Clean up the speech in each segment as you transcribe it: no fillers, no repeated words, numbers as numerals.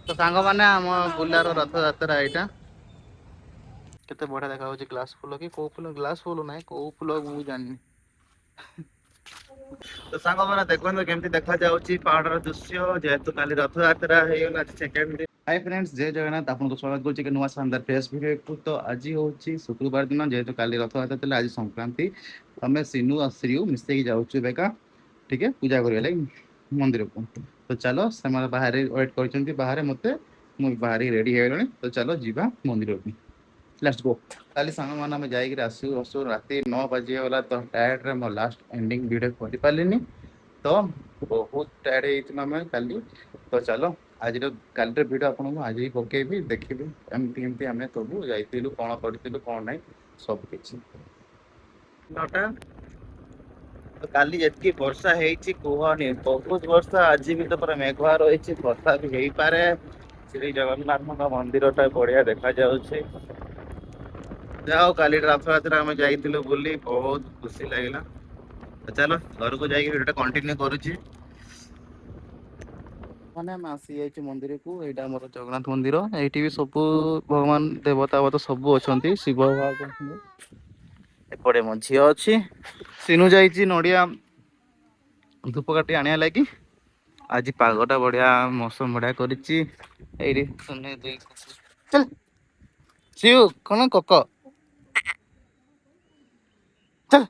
ତ ସାଙ୍ଗମାନେ ଆମ ବୁଲାର ରଥଯାତ୍ରା ଏଇଟା କେତେ ବଢିଆ ଦେଖା ଯାଉଛି। ଗ୍ଲାସ ଫୁଲ କି କୋଉ ଫୁଲ, ଗ୍ଲାସ ଫୁଲ ନାହିଁ କୋଉ ଫୁଲ ମୁଁ ଜାଣିନି। ତ ସାଙ୍ଗମାନେ ଦେଖନ୍ତୁ କେମିତି ଦେଖା ଯାଉଛି ପାହାଡର ଦୃଶ୍ୟ, ଯେହେତୁ କାଲି ରଥଯାତ୍ରା ହେଇଗଲା ସେକେଣ୍ଡ ଦିନ। ହାଇ ଫ୍ରେଣ୍ଡସ୍, ଜୟ ଜଗନ୍ନାଥ, ଆପଣଙ୍କୁ ସ୍ୱାଗତ କରୁଛି ଏକ ନୂଆ ଶାନଦାର ଫ୍ରେଶ୍ ଭିଡିଓକୁ। ତ ଆଜି ହଉଛି ଶୁକ୍ରବାର ଦିନ, ଯେହେତୁ କାଲି ରଥଯାତ୍ରା ଥିଲା, ଆଜି ସଂକ୍ରାନ୍ତି। ଆମେ ସିନୁ ଆଉ ଶ୍ରୀୟୁ ମିଶେଇକି ଯାଉଛୁ ବେକା ଟିକେ ପୂଜା କରିବା ଲାଗି ମନ୍ଦିରକୁ। ତ ଚାଲ, ସେମାନେ ବାହାରେ ୱେଟ୍ କରିଛନ୍ତି ବାହାରେ ମତେ, ମୁଁ ବାହାରି ରେଡି ହେଇଗଲିଣି। ତ ଚାଲ ଯିବା ମନ୍ଦିରକୁ, ଲେଟ୍ସ ଗୋ। କାଲି ସାଙ୍ଗମାନେ ଆମେ ଯାଇକିରି ଆସୁ ଆସୁ ରାତି 9 ବାଜିଗଲା। ତ ଟାୟାର୍ଡରେ ମୋ ଲାଷ୍ଟ ଏଣ୍ଡିଙ୍ଗ ଭିଡିଓ କରିପାରିଲିନି, ତ ବହୁତ ଟାୟାର୍ଡ ହେଇଯାଇଥିଲୁ ଆମେ କାଲି। ତ ଚାଲ ଆଜିର କାଲିର ଭିଡିଓ ଆପଣଙ୍କୁ ଆଜି ପକେଇବି, ଦେଖିବି ଏମିତି କେମିତି ଆମେ ସବୁ ଯାଇଥିଲୁ, କଣ କରିଥିଲୁ କଣ ନାହିଁ ସବୁ କିଛି। ନଅଟା ତ କାଲି ଯେତିକି ବର୍ଷା ହେଇଛି କୁହନି, ବହୁତ ବର୍ଷା। ଆଜି ବି ତ ପୁରା ମେଘୁଆ ରହିଛି, ବର୍ଷା ବି ହେଇପାରେ। ଶ୍ରୀ ଜଗନ୍ନାଥଙ୍କ ମନ୍ଦିର ଟା ବଢିଆ ଦେଖା ଯାଉଛି। ଯାହା ହଉ କାଲି ରଥଯାତ୍ରା ଆମେ ଯାଇଥିଲୁ ବୁଲି, ବହୁତ ଖୁସି ଲାଗିଲା। ଚାଲ ଘରକୁ ଯାଇକି ଭିଡିଓଟା କଣ୍ଟିନ୍ୟୁ କରୁଛି। ମାନେ ଆମେ ଆସିଯାଇଛୁ ମନ୍ଦିରକୁ। ଏଇଟା ଆମର ଜଗନ୍ନାଥ ମନ୍ଦିର। ଏଇଠି ବି ସବୁ ଭଗବାନ ଦେବତା ସବୁ ଅଛନ୍ତି, ଶିବ ଅଛନ୍ତି। ଏପଟେ ମୋ ଝିଅ ଅଛି, ସିନୁ ଯାଇଛି ନଡିଆ ଧୂପକାଠି ଆଣିବା ଲାଗି। ଆଜି ପାଗଟା ବଢିଆ, ମୌସମ ବଢିଆ କରିଛି। ଏଇଠି ଚାଲ ସିଉ କଣ କକ ଚାଲ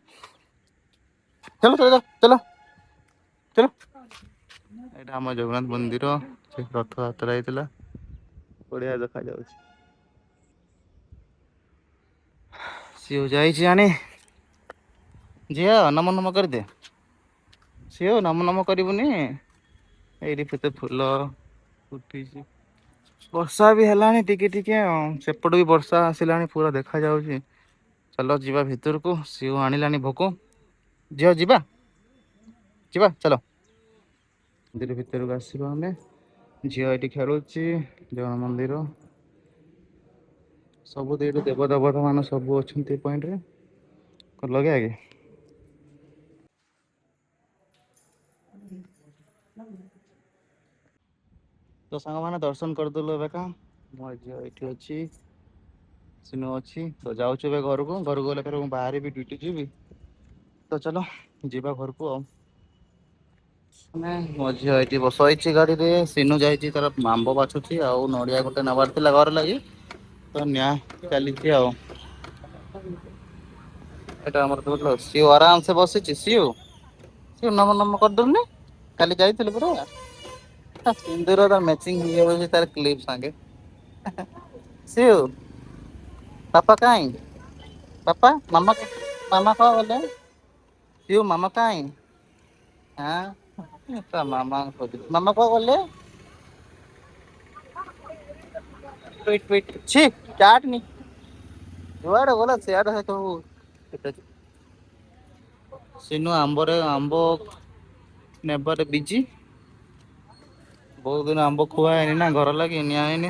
ଚାଲ ଚାଲ ଚାଲ ଚାଲ। ଏଇଟା ଆମ ଜଗନ୍ନାଥ ମନ୍ଦିର, ସେ ରଥଯାତ୍ରା ହେଇଥିଲା, ବଢିଆ ଦେଖାଯାଉଛି। ସିଉ ଯାଇଛି ଆଣି, ଝିଅ ନମ ନମ କରିଦେ। ସିଉ ନମ ନମ କରିବୁନି। ଏଇଠି କେତେ ଫୁଲ ଫୁଟିଛି। ବର୍ଷା ବି ହେଲାଣି ଟିକେ ଟିକେ, ସେପଟ ବି ବର୍ଷା ଆସିଲାଣି ପୁରା ଦେଖା ଯାଉଛି। ଚାଲ ଯିବା ଭିତରକୁ, ସିଉ ଆଣିଲାଣି ଭୋକ। ଝିଅ ଯିବା ଯିବା ଚାଲ। ମନ୍ଦିର ଭିତରକୁ ଆସିବା ଆମେ। ଝିଅ ଏଇଠି ଖେଳୁଛି। ଜଗନ୍ନାଥ ମନ୍ଦିର ସବୁ ଏଇଠି ଦେବ ଦେବତା ମାନେ ସବୁ ଅଛନ୍ତି ପଏଣ୍ଟରେ। ଲଗେ ଆଗେ ତ ସାଙ୍ଗମାନେ ଦର୍ଶନ କରିଦେଲୁ ଏବେକା। ମୋ ଝିଅ ଏଇଠି ଅଛି, ସିନୁ ଅଛି। ତ ଯାଉଛୁ ଏବେ ଘରକୁ। ଘରକୁ ଗଲେ ଫେର ମୁଁ ବାହାରିବି, ଡ୍ୟୁଟି ଯିବି। ତ ଚାଲ ଯିବା ଘରକୁ ଆଉ। ମୋ ଝିଅ ଏଇଠି ବସିଛି ଗାଡିରେ, ସିନୁ ଯାଇଛି ତାର ଆମ୍ବ ବାଛୁଛି ଆଉ ନଡିଆ ଗୋଟେ ନବାର ଥିଲା ଘର ଲାଗି, ତ ନିଆ ଚାଲିଛି ଆଉ। ଏଇଟା ଆମର ସିଉ ଆରାମ ସେ ବସିଛି। ସିଉ ନମ ନମ କରିଦଉନି, କାଲି ଯାଇଥିଲୁ ପରା। ସିନ୍ଦୁର ମ୍ୟାଚିଂ ହେଇଯାଉଛି ତାର କ୍ଲିପ ସାଙ୍ଗେ। ସିଉ ପାପା କାଇଁ, ପାପା ମାମା ମାମା କଣ ଗଲେ। ସିଉ ମାମା କାଇଁ, ଆଁ ତା ମାମା ଖୋଜୁଛି, ମାମା କୁଆ ଗଲେ। ଟୁଇଟ ଟୁଇଟ ଛି ଚାଟନି। ଯୁଆଡେ ଗଲା ସିଆଡେ ସବୁ। ସିନୁ ଆମ୍ବ ନେବାରେ ବିଜି। ବହୁତ ଦିନ ଆମ୍ବ ଖୁଆ ହେଇନି ନା, ଘର ଲାଗି ନିଆ ହେଇନି।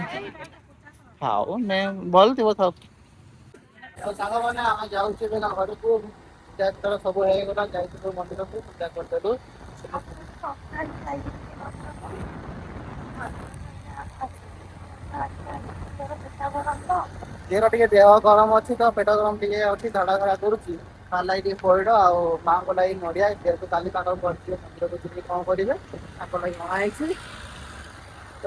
ଥାଉ ନେ ଭଲ ଥିବ ଥାଉ। ସାଙ୍ଗମାନେ ଆମେ ଯାଉଛୁ ଏବେ ଘରକୁ। ସବୁ ହେଇଗଲା, ଯାଇଥିଲୁ ମନ୍ଦିରକୁ ପୂଜା କରିଦେଲୁ। ଝିଅର ଟିକେ ଦେହ ଗରମ ଅଛି ତ, ପେଟ ଗରମ ଟିକେ ଅଛି, ଝାଡା ଫାଡା କରୁଛି। ତା ଲାଗି ଟିକେ ପଇଡ଼ ଆଉ ମାଙ୍କ ଲାଗି ନଡିଆ, ଯେହେତୁ କାଲି ତାଙ୍କର କରିଥିଲେ ମନ୍ଦିରକୁ ଯିବି କଣ କରିବେ, ତାଙ୍କ ଲାଗି ଅଣା ହେଇଛି। ତ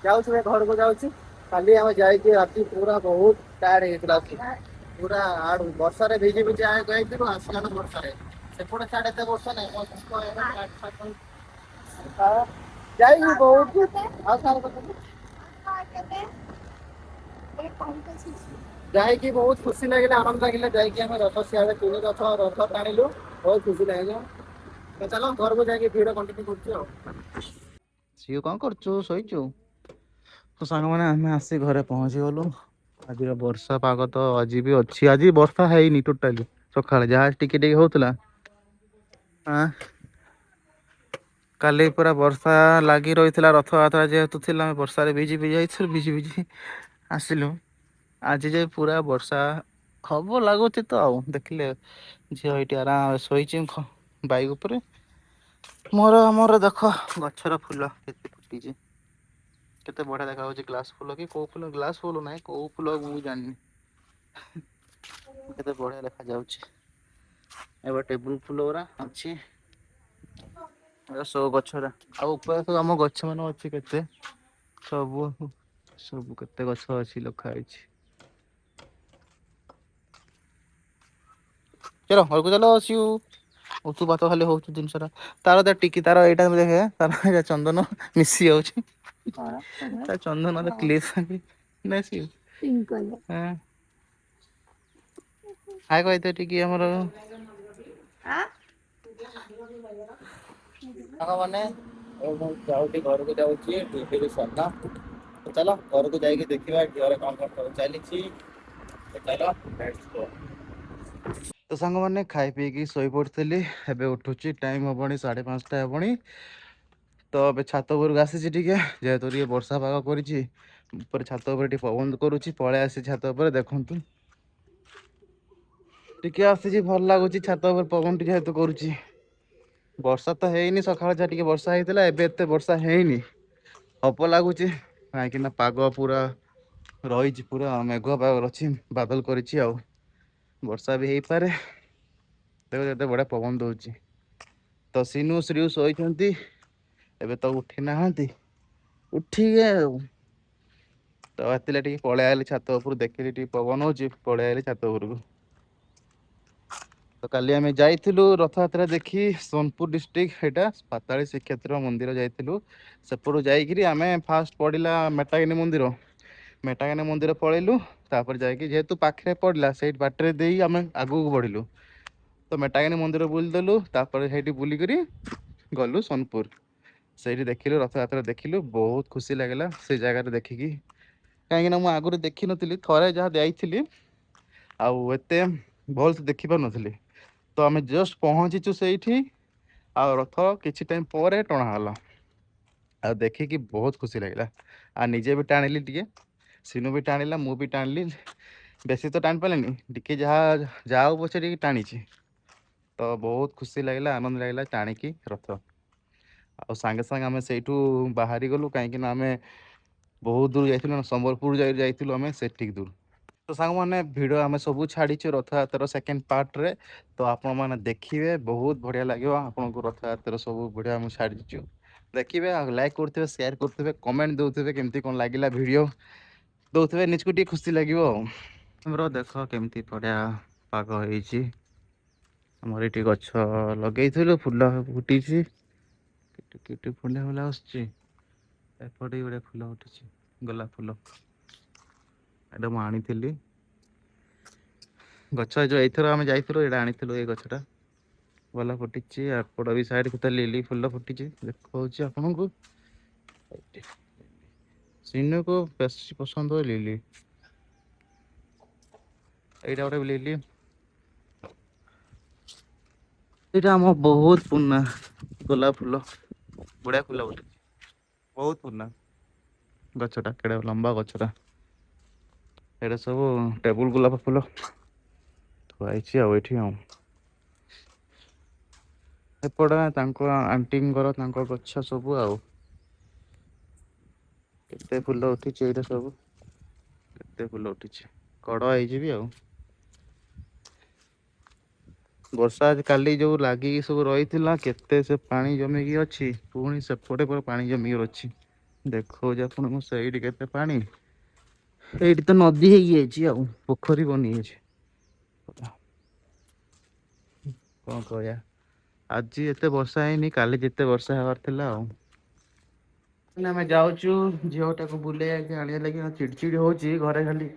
ଯାଉଛୁ ଏ ଘରକୁ ଯାଉଛି। କାଲି ଆମେ ଯାଇକି ରାତି ପୁରା ବହୁତ ଟାୟାର୍ଡ ହେଇଯାଇଥିଲା। ପୁରା ବର୍ଷାରେ ଭିଜି ଭିଜି ଆମେ ଯାଇଥିଲୁ, ଆସିଲାଳୁ ବର୍ଷାରେ। ସେପଟେ ସାଡେ ଏତେ ବର୍ଷା ନାହିଁ। ଯାଇନି ବହୁତ ଯାଇକି ବହୁତ ଖୁସି ଲାଗିଲା, ଆନନ୍ଦ ଲାଗିଲା। ଯାଇକି ଆମେ ରଥ ସିଆଡେ ତିନି ରଥ ଟାଣିଲୁ, ବହୁତ ଖୁସି ଲାଗିଲା। ତ ଚାଲ ଘରକୁ ଯାଇକି ଭିଡିଓ କଣ୍ଟିନ୍ୟୁ କରୁଛୁ ଆଉ। ସିଉ କଣ କରୁଛୁ, ଶୋଇଛୁ? ତ ସାଙ୍ଗମାନେ ଆମେ ଆସି ଘରେ ପହଞ୍ଚି ଗଲୁ। ଆଜିର ବର୍ଷା ପାଗ ତ ଆଜି ବି ଅଛି। ଆଜି ବର୍ଷା ହେଇନି ଟୋଟାଲି, ସକାଳେ ଯାହା ଟିକେ ଟିକେ ହଉଥିଲା। କାଲି ପୁରା ବର୍ଷା ଲାଗି ରହିଥିଲା, ରଥଯାତ୍ରା ଯେହେତୁ ଥିଲା, ଆମେ ବର୍ଷାରେ ଭିଜି ଭିଜି ଯାଇଥିଲୁ, ଭିଜି ଭିଜି ଆସିଲୁ। ଆଜି ଯାଇ ପୁରା ବର୍ଷା ହବ ଲାଗୁଛି ତ ଆଉ। ଦେଖିଲେ ଝିଅ ଏଇଠି ଆରାମରେ ଶୋଇଛି ବାଇକ ଉପରେ। ମୋର ଆମର ଦେଖ ଗଛର ଫୁଲ କେତେ ଫୁଟିଛି, କେତେ ବଢିଆ ଦେଖା ଯାଉଛି। ଗ୍ଲାସ ଫୁଲ କି କୋଉ ଫୁଲ, ଗ୍ଲାସ ଫୁଲ ନାହିଁ କୋଉ ଫୁଲ ମୁଁ ଜାଣିନି, କେତେ ବଢିଆ ଦେଖା ଯାଉଛି। ଏବେ ଟେବୁଲ ଫୁଲ ଗୁରା ଅଛି, ସୋ ଗଛରା। ଆଉ ଉପରେ ସବୁ ଆମ ଗଛ ମାନ ଅଛି କେତେ, ସବୁ ସବୁ କେତେ ଗଛ ଅଛି ଲେଖା ହେଇଛି। ଚାଲ ଘରକୁ ଚାଲ ଆସିବୁ। ତୁ ଭାତ ଖାଲି ହଉଛୁ ଜିନିଷଟା ତାର ଟିକେ ତାର ଏଇଟା ଦେଖେ ତାର ଚନ୍ଦନ ମିଶି ଯାଉଛି। ତା ଚନ୍ଦନ କ୍ଲିପ ହାଏ କହିଦେ ଟିକେ ଆମର ସାଙ୍ଗମାନେ ମୁଁ ଯାଉଛି ଘରକୁ ଯାଉଛି ଡ୍ୟୁଟି ସରିଲା। ଚାଲ ଘରକୁ ଯାଇକି ଦେଖିବା ଘରେ କଣ କଣ ସବୁ ଚାଲିଛି। ଚାଲ ଲେଟ୍ସ ଗୋ। ତ ସାଙ୍ଗମାନେ ଖାଇ ପିଇକି ଶୋଇ ପଡିଥିଲି, ଏବେ ଉଠୁଛି ଟାଇମ ହବଣି 5:30 ହବଣି। ତ ଏବେ ଛାତ ଉପରକୁ ଆସିଛି ଟିକେ, ଯେହେତୁ ଟିକେ ବର୍ଷା ପାଗ କରିଛି ଉପରେ ଛାତ ଉପରେ ଟିକେ ପବନ କରୁଛି, ପଳେଇ ଆସିଛି ଛାତ ଉପରେ। ଦେଖନ୍ତୁ ଟିକେ ଆସିଛି ଭଲ ଲାଗୁଛି ଛାତ ଉପରେ ପବନ ଟିକେ ଯେହେତୁ କରୁଛି। ବର୍ଷା ତ ହେଇନି, ସକାଳେ ଯାହା ଟିକେ ବର୍ଷା ହେଇଥିଲା, ଏବେ ଏତେ ବର୍ଷା ହେଇନି। ହବ ଲାଗୁଛି କାହିଁକି ନା ପାଗ ପୁରା ରହିଛି, ପୁରା ମେଘୁଆ ପାଗ ଅଛି, ବାଦଲ କରିଛି ଆଉ ବର୍ଷା ବି ହେଇପାରେ। ଦେଖ କେତେ ବଢିଆ ପବନ ଦଉଛି। ତ ସିନୁ ଶ୍ରୀ ଶୋଇଛନ୍ତି, ଏବେ ତ ଉଠି ନାହାନ୍ତି, ଉଠିବେ ଆଉ। ତ ରାତିରେ ଟିକେ ପଳେଇ ଆଇଲି ଛାତ ଉପରୁ, ଦେଖିଲି ଟିକେ ପବନ ହଉଛି, ପଳେଇ ଆଇଲି ଛାତ ଉପରକୁ। ତ କାଲି ଆମେ ଯାଇଥିଲୁ ରଥଯାତ୍ରା ଦେଖି, ସୋନପୁର ଡିଷ୍ଟ୍ରିକ୍ଟ ସେଇଟା ପାତାଳୀ ଶ୍ରୀକ୍ଷେତ୍ର ମନ୍ଦିର ଯାଇଥିଲୁ। ସେପଟୁ ଯାଇକିରି ଆମେ ଫାଷ୍ଟ ପଡିଲା ମେଟାଗିନି ମନ୍ଦିର, ମେଟାକାନୀ ମନ୍ଦିର ପଳେଇଲୁ। ତାପରେ ଯାଇକି ଯେହେତୁ ପାଖରେ ପଡିଲା, ସେଇଠି ବାଟରେ ଦେଇ ଆମେ ଆଗକୁ ବଢିଲୁ। ତ ମେଟାକାନୀ ମନ୍ଦିର ବୁଲିଦେଲୁ, ତାପରେ ସେଇଠି ବୁଲିକରି ଗଲୁ ସୋନପୁର। ସେଇଠି ଦେଖିଲୁ ରଥଯାତ୍ରା ଦେଖିଲୁ, ବହୁତ ଖୁସି ଲାଗିଲା ସେଇ ଜାଗାରେ ଦେଖିକି। କାହିଁକି ନା ମୁଁ ଆଗରୁ ଦେଖିନଥିଲି, ଥରେ ଯାହା ଯାଇଥିଲି ଆଉ ଏତେ ଭଲ ସେ ଦେଖି ପାରୁନଥିଲି। ତ ଆମେ ଜଷ୍ଟ ପହଞ୍ଚିଛୁ ସେଇଠି, ଆଉ ରଥ କିଛି ଟାଇମ ପରେ ଟଣା ହେଲା। ଆଉ ଦେଖିକି ବହୁତ ଖୁସି ଲାଗିଲା, ଆଉ ନିଜେ ବି ଟାଣିଲି ଟିକେ। ସିନୁ ବି ଟାଣିଲା, ମୁଁ ବି ଟାଣିଲି। ବେଶୀ ତ ଟାଣି ପାରିଲିନି, ଟିକେ ଯାଉ ପଛେ ଟିକେ ଟାଣିଛି। ତ ବହୁତ ଖୁସି ଲାଗିଲା, ଆନନ୍ଦ ଲାଗିଲା ଟାଣିକି ରଥ। ଆଉ ସାଙ୍ଗେ ସାଙ୍ଗେ ଆମେ ସେଇଠୁ ବାହାରି ଗଲୁ, କାହିଁକି ନା ଆମେ ବହୁତ ଦୂର ଯାଇଥିଲୁ ନା, ସମ୍ବଲପୁର ଯାଇଥିଲୁ ଆମେ ସେତିକି ଦୂର। ତ ସାଙ୍ଗମାନେ ଭିଡିଓ ଆମେ ସବୁ ଛାଡିଛୁ ରଥଯାତ୍ରାର ସେକେଣ୍ଡ ପାର୍ଟରେ। ତ ଆପଣ ମାନେ ଦେଖିବେ, ବହୁତ ବଢିଆ ଲାଗିବ ଆପଣଙ୍କୁ ରଥଯାତ୍ରା ସବୁ ଭିଡିଓ ଆମେ ଛାଡିଛୁ। ଦେଖିବେ ଆଉ ଲାଇକ୍ କରୁଥିବେ, ସେୟାର କରୁଥିବେ, କମେଣ୍ଟ ଦଉଥିବେ କେମିତି କଣ ଲାଗିଲା ଭିଡିଓ। ଦଉଥିବେ, ନିଜକୁ ଟିକେ ଖୁସି ଲାଗିବ ଆଉ। ଆମର ଦେଖ କେମିତି ବଢିଆ ପାଗ ହେଇଛି। ଆମର ଏଇଠି ଗଛ ଲଗେଇଥିଲୁ, ଫୁଲ ଫୁଟିଛି। ଟିକେ ଫୁଲ ଫୁଲ ଆସୁଛି, ଏପଟେ ଗୋଟେ ଫୁଲ ଉଠିଛି, ଗୋଲାପ ଫୁଲ। ଏଇଟା ମୁଁ ଆଣିଥିଲି। ଗଛ ଯୋଉ ଏଇଥର ଆମେ ଯାଇଥିଲୁ, ଏଇଟା ଆଣିଥିଲୁ ଏଇ ଗଛ ଟା। ଭଲ ଫୁଟିଛି, ଏପଟ ବି ସାଇଡ ଲିଲି ଫୁଲ ଫୁଟିଛି, ଦେଖଉଛି ଆପଣଙ୍କୁ। ସିନୁକୁ ବେଶୀ ପସନ୍ଦ ଲିଲି। ଏଇଟା ଗୋଟେ ଲିଲି। ଏଇଟା ଆମ ବହୁତ ପୁରୁଣା ଗୋଲାପ ଫୁଲ, ବଢିଆ ଫୁଲ ଗୋଟେ। ବହୁତ ପୁରୁଣା ଗଛଟା, କେଡେ ଲମ୍ବା ଗଛଟା। ଏଇଟା ସବୁ ଟେବୁଲ ଗୋଲାପ ଫୁଲ ଥୁଆ ହେଇଛି ଆଉ ଏଇଠି ଆଉ। ଏପଟେ ତାଙ୍କ ଆଣ୍ଟିଙ୍କର ତାଙ୍କ ଗଛ ସବୁ ଆଉ। କେତେ ଫୁଲ ଉଠିଛି ଏଇଟା ସବୁ, କେତେ ଫୁଲ ଉଠିଛି, କଢ ହେଇଯିବି ଆଉ। ବର୍ଷା କାଲି ଯୋଉ ଲାଗିକି ସବୁ ରହିଥିଲା, କେତେ ସେ ପାଣି ଜମିକି ଅଛି। ପୁଣି ସେପଟେ ପରେ ପାଣି ଜମିକି ଅଛି, ଦେଖଉଛି ଆପଣଙ୍କୁ ସେଇଠି କେତେ ପାଣି। ଏଇଠି ତ ନଦୀ ହେଇଯାଇଛି ଆଉ, ପୋଖରୀ ବନିଯାଇଛି। କଣ କହିବା, ଆଜି ଏତେ ବର୍ଷା ହେଇନି, କାଲି ଯେତେ ବର୍ଷା ହେବାର ଥିଲା ଆଉ। ଆମେ ଯାଉଛୁ ଝିଅଟାକୁ ବୁଲେଇ ଆଣିବା ଲାଗି, ଚିଡି ଚିଡି ହଉଛି ଘରେ ଖାଲି।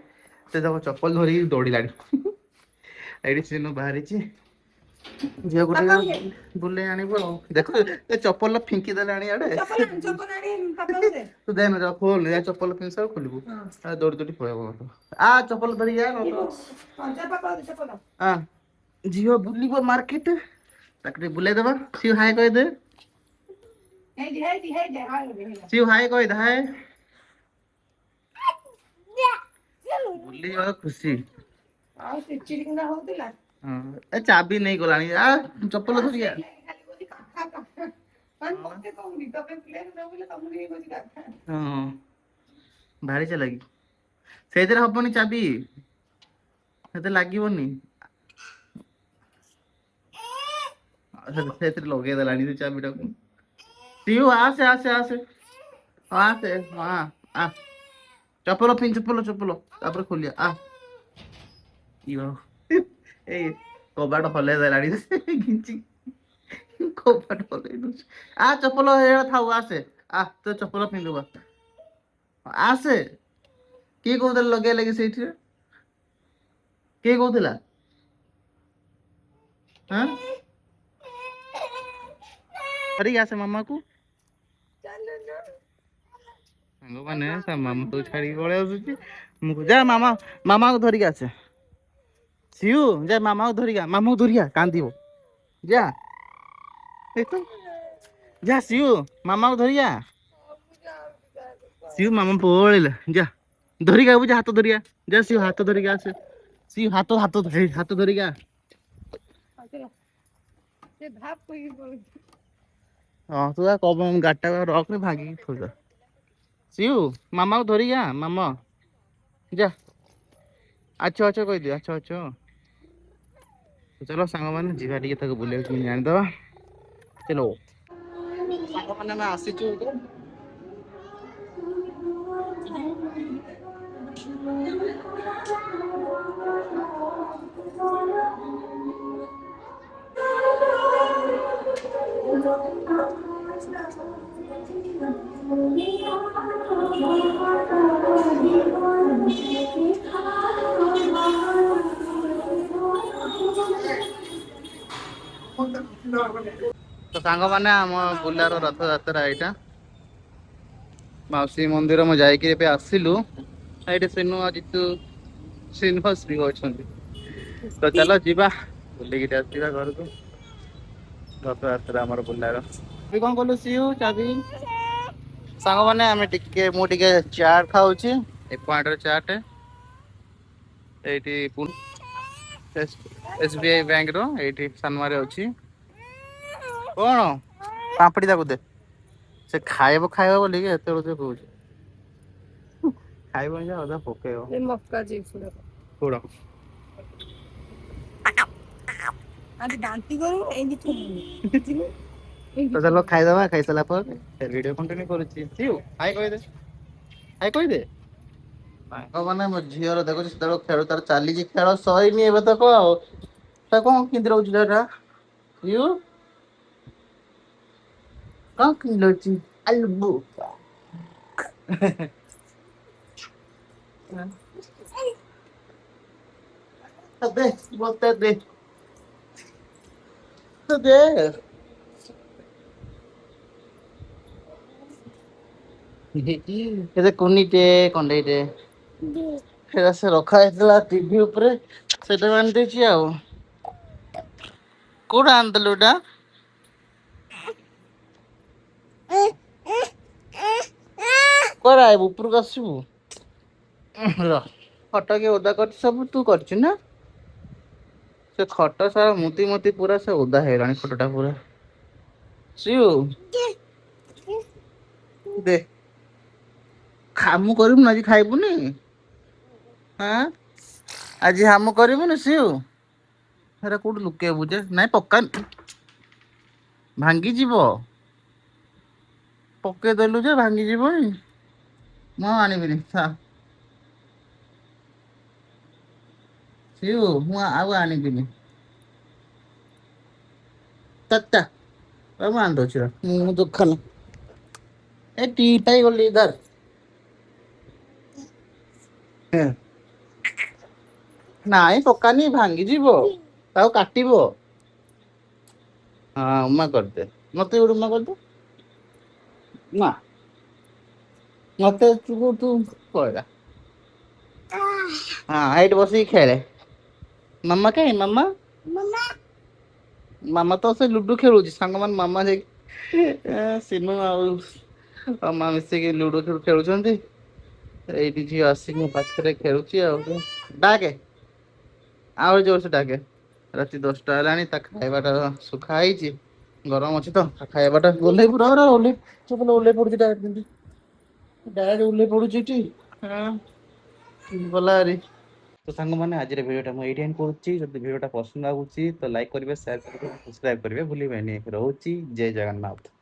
ସେ ତାକୁ ଚପଲ ଧରିକି ଦୌଡ଼ିଲାଣି, ଏଇଠି ସିନୁ ବାହାରିଛି। ଝିଅକୁ ଟିକେ ବୁଲେଇ ଆଣିବୁ ଆଉ, ଦେଖ ଏ ଚପଲ ଫିଙ୍କି ଦେଲାଣି ଇଆଡେ। ତୁ ଦେନା ଯ ଖୋଲ ଏ ଚପଲ ଖୋଲିବୁ, ଦୌଡି ଦୌଡି ପଳେଇବ। ଆ ଚପଲ ଧରିକି ଆ। ଝିଅ ବୁଲିବ ମାର୍କେଟ, ତାକୁ ଟିକେ ବୁଲେଇଦବା, ସିଏ ହାଏ କହିଦେ। ସିଏ ହାଏ କହିଦେ ହାଏ। ବୁଲିବା ଖୁସି। ଆଉ ଚିଡ୍ ଚିଡ୍ କିନା ହଉଥିଲା। ହଁ ଏ ଚାବି ନେଇ ଗଲାଣି, ଆ ଚପଲ ଧରିକି ଆ। ହଁ ଭାରି ଚାଲାକି ସେଇଥିରେ ହବନି ଚାବି ସେତେ ଲାଗିବନି ସେଥିରେ ଲଗେଇ ଦେଲାଣି ସେ ଚାବିଟାକୁ ସିଉ ଆସେ ଆସେ ଆସେ ଆସେ ହଁ ଆ ଚପଲ ପିନ୍ଧ ଚପଲ ଚପଲ ତାପରେ ଖୋଲିଆ ଆ ଏଇ କବାଟ ହଲେଇ ଦେଲାଣି ଘିଞ୍ଚି କବାଟ ହଲେଇ ଦଉଛି ଆ ଚପଲ ହେଇଗଲା ଥାଉ ଆସେ ଆ ତୋ ଚପଲ ପିନ୍ଧିବୁ ଆସେ କିଏ କହୁଥିଲା ଲଗେଇବା ଲାଗି ସେଇଠିରେ କିଏ କହୁଥିଲା ହଁ ଧରିକି ଆସେ ମାମାକୁ ସାଙ୍ଗମାନେ ତା ମାମା ତ ଛାଡିକି ପଳେଇ ଆସୁଛି ମୁଁ ଯା ମାମା ମାମାକୁ ଧରିକି ଆସେ ସିଉ ଯା ମାମାକୁ ଧରିକି ମାମାକୁ ଧରିକି କାନ୍ଦିବ ଯା ଏତ ଯା ସିଉ ମାମାକୁ ଧରିକି ଆ ସିଉ ମାମା ପଳେଇଲା ଯା ଧରିକି ଆବୁ ଯା ହାତ ଧରିଆ ଯା ସିଉ ହାତ ଧରିକି ଆସେ ସିଉ ହାତ ହାତ ହାତ ଧରିକି ଆ ହଁ ତୁ କବ ଗାଡିଟା ରଖରେ ଭାଙ୍ଗିକି ଥୋଇଦେ ସିଉ ମାମାକୁ ଧରିକି ଆ ମାମା ଯା ଆଛ ଅଛ କହିଦିଅ ଆଛ ଅଛ ଚାଲ ସାଙ୍ଗମାନେ ଯିବା ଟିକେ ତାକୁ ବୁଲେଇବାକୁ ନେଇକି ଆଣିଦବା ଚାଲୋ ସାଙ୍ଗମାନେ ଆମେ ଆସିଛୁ ତ ସାଙ୍ଗମାନେ ଆମ ବୁଲାର ରଥଯାତ୍ରା ଏଇଟା ମାଉସୀ ମନ୍ଦିର ମୁଁ ଯାଇକି ଏବେ ଆସିଲୁ ଏଇଠି ସିନୁ ଜିତୁ ଶ୍ରୀନିବାସ ବି ଅଛନ୍ତି ତ ଚାଲ ଯିବା ବୁଲିକି ଆସିବା ଘରକୁ ରଥଯାତ୍ରା ଆମର ବୁଲାର ଏବେ କଣ କଲୁ ସିଉ ଚାବି ସାଙ୍ଗମାନେ ଆମେ ଟିକେ ମୁଁ ଟିକେ ଚାଟ ଖାଉଛି ଏ ପଏଣ୍ଟର ଚାଟ ଏଇଠି ଏସ ବି ଆଇ ବ୍ୟାଙ୍କ ର ଏଇଠି ସାମ୍ନାରେ ଅଛି କଣ ପାମ୍ପଡି ତାକୁ ଦେ ସେ ଖାଇବ ଖାଇବ ବୋଲିକି ଏତେବେଳେ ସେ କହୁଛି ଖାଇବନି ଯେ ଅଧା ପକେଇବ ମକା ଚିପ୍ସ ଗୁଡା ତ ଚାଲ ଖାଇଦବା ଖାଇସାରିଲା ପରେ ଭିଡିଓ କଣ୍ଟିନ୍ୟୁ କରୁଛି ସିଉ ହାଇ କହିଦେ ହାଇ କହିଦେ ସାଙ୍ଗ ମାନେ ମୋ ଝିଅର ଦେଖୁଛି ସେତେବେଳେ ଖେଳ ତାର ଚାଲିଛି ଖେଳ ସରିନି ଏବେ ତକ ଆଉ ତା କଣ କେମିତି ରହୁଛି ଏଟା ସିଉ କଣ କିଲଉଚି ଆଲବୁ ଦେ ମତେ ଦେ ତ ଦେ କେତେ କୁନିଟେ କଣ୍ଡେଇଟେ ସେଟା ସେ ରଖା ହେଇଥିଲା ଟିଭି ଉପରେ ସେଇଟା ଆଣି ଦେଇଛି ଆଉ କୋଉଠୁ ଆଣିଥିଲୁ ଏଟା କୁଆଡେ ଆଇବୁ ଉପରକୁ ଆସିବୁ ରହ ଖଟ କିଏ ଓଦା କରିଛି ସବୁ ତୁ କରିଛୁ ନା ସେ ଖଟ ସାରା ମୁତି ମୁତି ପୁରା ସେ ଓଦା ହେଇଗଲାଣି ଖଟଟା ପୁରା ସିଉ ଦେ କାମ କରିବୁନି ଆଜି ଖାଇବୁନି ଆଁ ଆଜି ହାମ କରିବୁନି ସିଉ ହେରା କୋଉଠି ଲୁକେଇବୁ ଯେ ନାଇଁ ପକାନି ଭାଙ୍ଗି ଯିବ ପକେଇଦେଲୁ ଯେ ଭାଙ୍ଗି ଯିବନି ମୁଁ ଆଣିବିନି ଥା ସିଉ ମୁଁ ଆଉ ଆଣିବିନି ମୁଁ ଆଣିଦଉଛି ରହ ମୁଁ ଦୋକାନ ଏ ଟି ପାଇ ଗଲି ଧର ନାଇଁ ପକାନି ଭାଙ୍ଗିଯିବ ତାକୁ କାଟିବ ହଁ ଉମା କରିଦେ ମତେ ଗୋଟେ ଉମା କରିଦେ ମା ମତେ ତୁ ପଳେଇଲା ହଁ ଏଇଠି ବସିକି ଖେଳେ ମାମା କାଇଁ ମାମା ମାମା ତ ସେ ଲୁଡୁ ଖେଳୁଛି ସାଙ୍ଗମାନେ ମାମା ଯାଇକି ସିନୁ ଆଉ ମାମା ମିଶିକି ଲୁଡୁ ଖେଳୁଛନ୍ତି ଏଇଠି ଝିଅ ଆସିକି ମୋ ପାଖରେ ଖେଳୁଛି ଆଉ ଡାକେ ଆହୁରି ଜୋରସେ ଡାକେ ରାତି 10ଟା ହେଲାଣି ତା ଖାଇବା ଟା ଶୁଖା ହେଇଛି ଗରମ ଅଛି ତ ଖାଇବାଟା ଓହ୍ଲେଇ ପୁରା ଓହ୍ଲେଇ ଚପଲ ଓହ୍ଲେଇ ପଡୁଛି ଡାଇରେକ୍ଟ ଓହ୍ଲେଇ ପଡୁଛି ଏଠି। ଗଲା ହାରି। ତ ସାଙ୍ଗମାନେ ଆଜିର ଭିଡ଼ିଓଟା ମୁଁ ଏଇଠି ଏଣ୍ଡ କରୁଛି। ଯଦି ଭିଡ଼ିଓଟା ପସନ୍ଦ ଲାଗୁଛି ତ ଲାଇକ୍ କରିବେ, ସେୟାର କରିବେ, ସବସ୍କ୍ରାଇବ କରିବେ ଭୁଲିବେନି। ରହୁଛି, ଜୟ ଜଗନ୍ନାଥ।